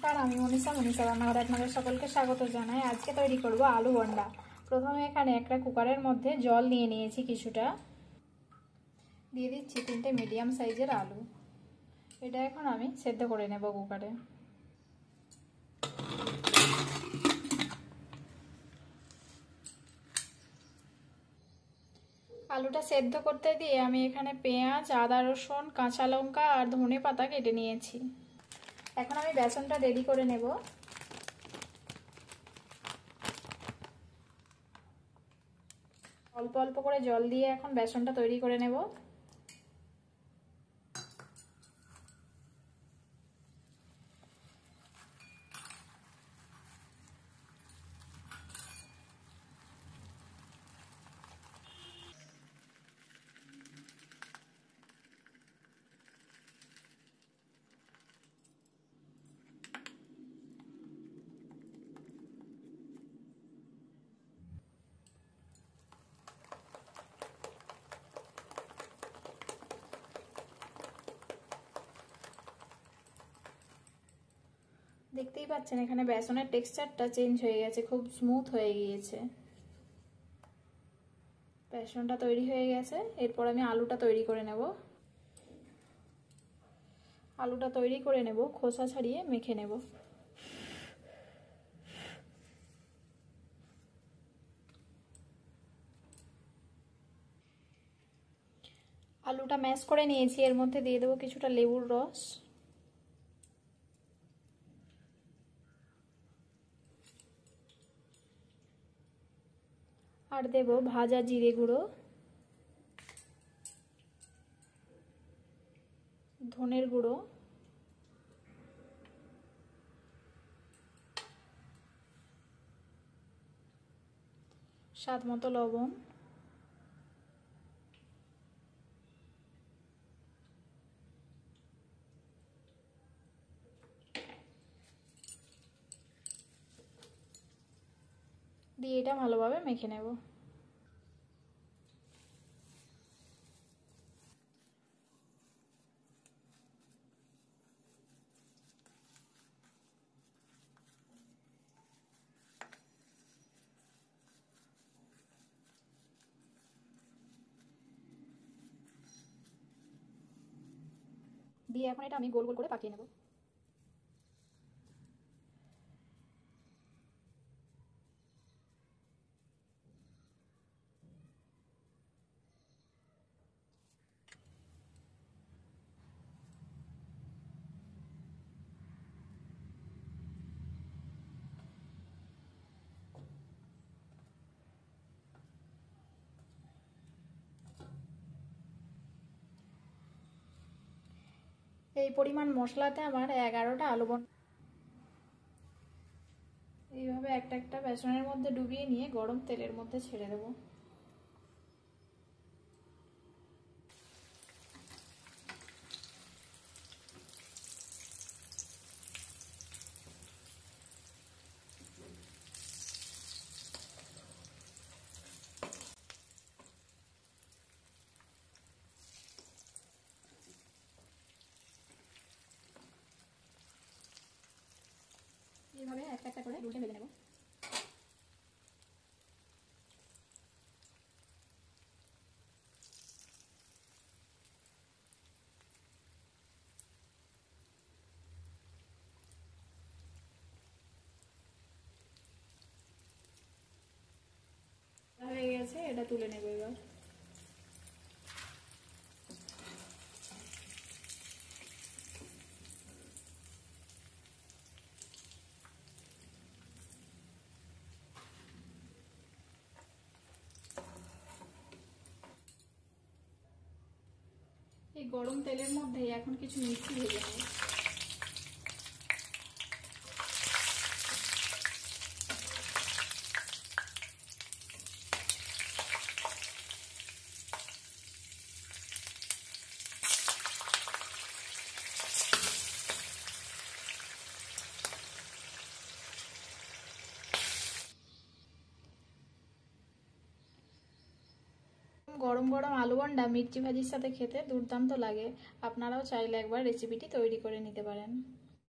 নমস্কার, আমি মনীষা রান্নাঘরে আপনাদের সকলকে স্বাগত জানাই। আজকে তৈরি করব আলু বন্ডা। প্রথমে এখানে একটা কুকারের মধ্যে জল নিয়ে নিয়েছি কিছুটা, দিয়ে দিচ্ছি 3টে মিডিয়াম সাইজের আলু। এটা এখন আমি সেদ্ধ করে নেব কুকারে। আলুটা সেদ্ধ করতে দিয়ে আমি এখানে পেঁয়াজ, আদা, রসুন, কাঁচা লঙ্কা আর ধনে পাতা কেটে নিয়েছি। এখন আমি বেসনটা রেডি করে নেব। অল্প অল্প করে জল দিয়ে এখন বেসনটা তৈরি করে নেব। দেখতেই পাচ্ছেন এখানে বেসনের টেক্সচারটা চেঞ্জ হয়ে গেছে, খুব স্মুথ হয়ে গিয়েছে। বেসনটা তৈরি হয়ে গেছে, এরপর আমি আলুটা তৈরি করে নেব। আলুটা তৈরি করে নেব, খোসা ছাড়িয়ে মেখে নেব। আলুটা ম্যাশ করে নিয়েছি, এর মধ্যে দিয়ে দেবো কিছুটা লেবুর রস, আর দেব ভাজা জিরে গুঁড়ো, ধনের গুঁড়ো, স্বাদ মতো লবণ, দিয়ে এটা ভালোভাবে মেখে নেব। দিয়ে এখন এটা আমি গোল গোল করে পাকিয়ে নেব। এই পরিমাণ মশলাতে আমার 11টা আলু বন্ডা। এইভাবে একটা একটা বেসনের মধ্যে ডুবিয়ে নিয়ে গরম তেলের মধ্যে ছেড়ে দেব। এইভাবে একটা একটা করে উল্টে ভেজে নেব। হয়ে গেছে, এটা তুলে নেব এবার। এই গরম তেলের মধ্যে এখন কিছু মিষ্টি ভেজে নেব। গরম গরম আলু বন্ডা মির্চি ভাজির সাথে খেতে দুর্দান্ত লাগে। আপনারাও চাইলে একবার রেসিপিটি তৈরি করে নিতে পারেন।